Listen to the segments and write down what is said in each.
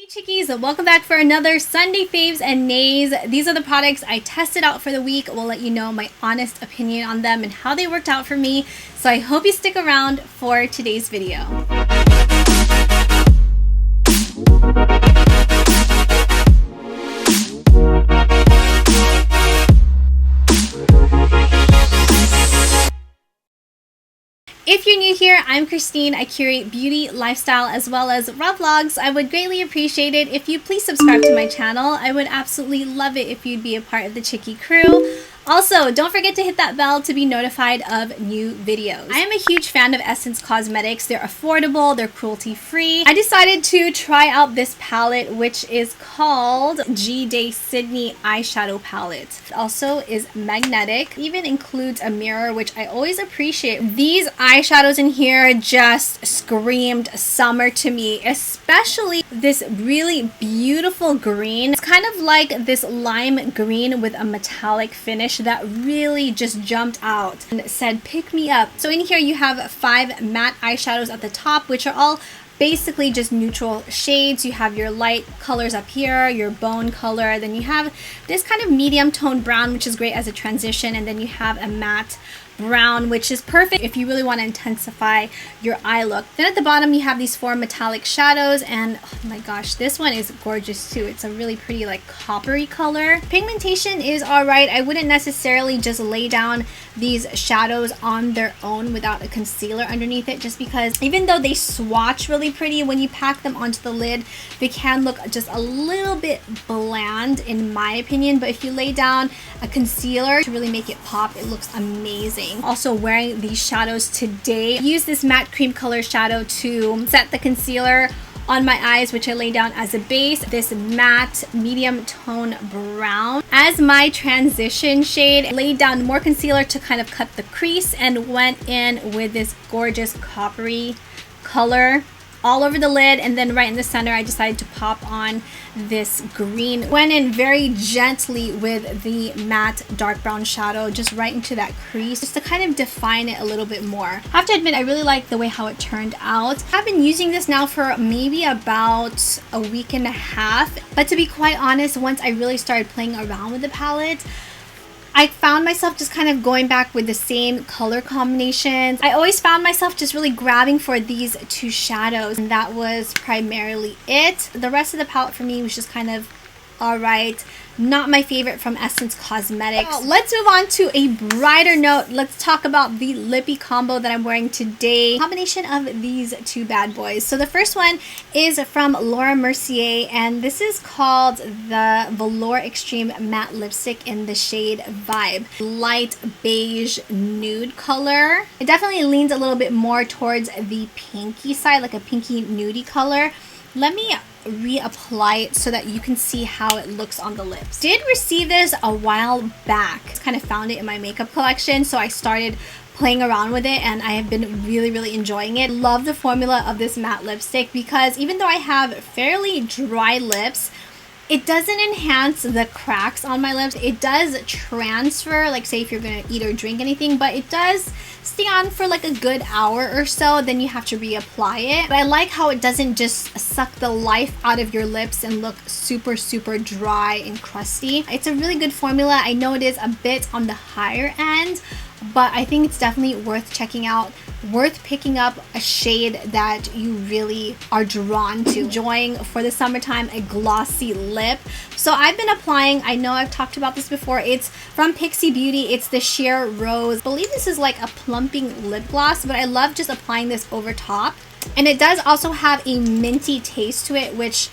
Hey chickies, welcome back for another Sunday Faves and Nays. These are the products I tested out for the week. We'll let you know my honest opinion on them and how they worked out for me. So I hope you stick around for today's video. If you're new here, I'm Christine. I curate beauty, lifestyle, as well as raw vlogs. I would greatly appreciate it if you please subscribe to my channel. I would absolutely love it if you'd be a part of the Chickie crew. Also, don't forget to hit that bell to be notified of new videos. I am a huge fan of Essence Cosmetics. They're affordable, they're cruelty-free. I decided to try out this palette, which is called G Day Sydney Eyeshadow Palette. It also is magnetic. It even includes a mirror, which I always appreciate. These eyeshadows in here just screamed summer to me, especially this really beautiful green. It's kind of like this lime green with a metallic finish that really just jumped out and said pick me up. So in here you have 5 matte eyeshadows at the top, which are all basically just neutral shades. You have your light colors up here, your bone color, then you have this kind of medium tone brown, which is great as a transition, and then you have a matte brown, which is perfect if you really want to intensify your eye look. Then at the bottom you have these 4 metallic shadows, and oh my gosh, this one is gorgeous too. It's a really pretty like coppery color. Pigmentation is alright. I wouldn't necessarily just lay down these shadows on their own without a concealer underneath it, just because even though they swatch really pretty, when you pack them onto the lid they can look just a little bit bland in my opinion. But if you lay down a concealer to really make it pop, it looks amazing. Also wearing these shadows today. I use this matte cream color shadow to set the concealer on my eyes, which I lay down as a base. This matte medium tone brown as my transition shade. I laid down more concealer to kind of cut the crease and went in with this gorgeous coppery color all over the lid, and then right in the center I decided to pop on this green. Went in very gently with the matte dark brown shadow just right into that crease, just to kind of define it a little bit more. I have to admit I really like the way how it turned out. I've been using this now for maybe about a week and a half, but to be quite honest, once I really started playing around with the palette, I found myself just kind of going back with the same color combinations. I always found myself just really grabbing for these 2 shadows, and that was primarily it. The rest of the palette for me was just kind of alright. Not my favorite from Essence Cosmetics. Now, let's move on to a brighter note. Let's talk about the lippy combo that I'm wearing today. Combination of these 2 bad boys. So the first one is from Mercier, and this is called the Velour Extreme Matte Lipstick in the shade Vibe. Light beige nude color. It definitely leans a little bit more towards the pinky side, like a pinky nudie color. Let me reapply it so that you can see how it looks on the lips. Did receive this a while back. Just kind of found it in my makeup collection, so I started playing around with it and I have been really enjoying it. Love the formula of this matte lipstick because even though I have fairly dry lips, it doesn't enhance the cracks on my lips. It does transfer, like say if you're gonna eat or drink anything, but it does stay on for like a good hour or so, then you have to reapply it. But I like how it doesn't just suck the life out of your lips and look super dry and crusty. It's a really good formula. I know it is a bit on the higher end, but I think it's definitely worth checking out, worth picking up a shade that you really are drawn to. Enjoying for the summertime a glossy lip. So I've been applying, I know I've talked about this before, it's from Pixie Beauty. It's the Sheer Rose. I believe this is like a plumping lip gloss, but I love just applying this over top. And it does also have a minty taste to it, which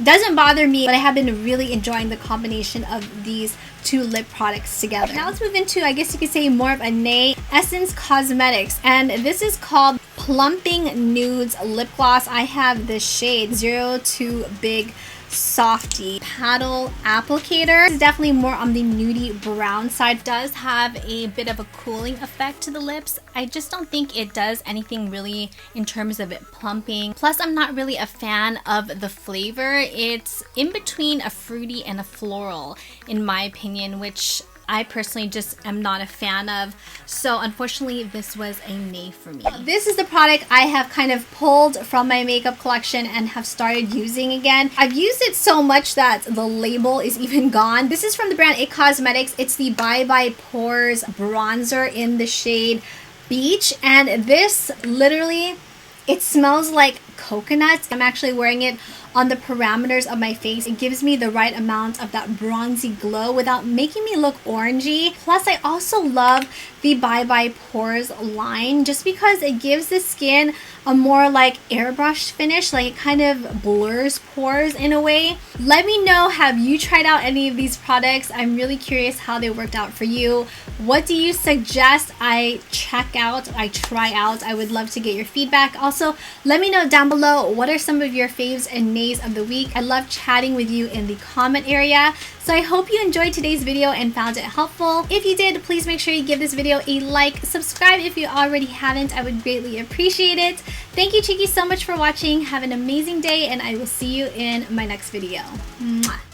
doesn't bother me, but I have been really enjoying the combination of these 2 lip products together. Now let's move into, I guess you could say, more of a nay, Essence Cosmetics, and this is called Plumping Nudes Lip Gloss. I have the shade 02 Big Softy Paddle Applicator. It's definitely more on the nudie brown side. It does have a bit of a cooling effect to the lips. I just don't think it does anything really in terms of it plumping. Plus, I'm not really a fan of the flavor. It's in between a fruity and a floral, in my opinion, which I personally just am not a fan of. So unfortunately, this was a nay for me. This is the product I have kind of pulled from my makeup collection and have started using again. I've used it so much that the label is even gone. This is from the brand It Cosmetics. It's the Bye Bye Pores bronzer in the shade Beach, and this literally, it smells like coconut. I'm actually wearing it on the parameters of my face. It gives me the right amount of that bronzy glow without making me look orangey. Plus, I also love the Bye Bye Pores line just because it gives the skin a more like airbrush finish, like it kind of blurs pores in a way. Let me know, have you tried out any of these products? I'm really curious how they worked out for you. What do you suggest I check out, I try out? I would love to get your feedback. Also, let me know down below, what are some of your faves and nays of the week? I love chatting with you in the comment area. So I hope you enjoyed today's video and found it helpful. If you did, please make sure you give this video a like, subscribe if you already haven't. I would greatly appreciate it. Thank you, Chickies, so much for watching. Have an amazing day, and I will see you in my next video. Mwah.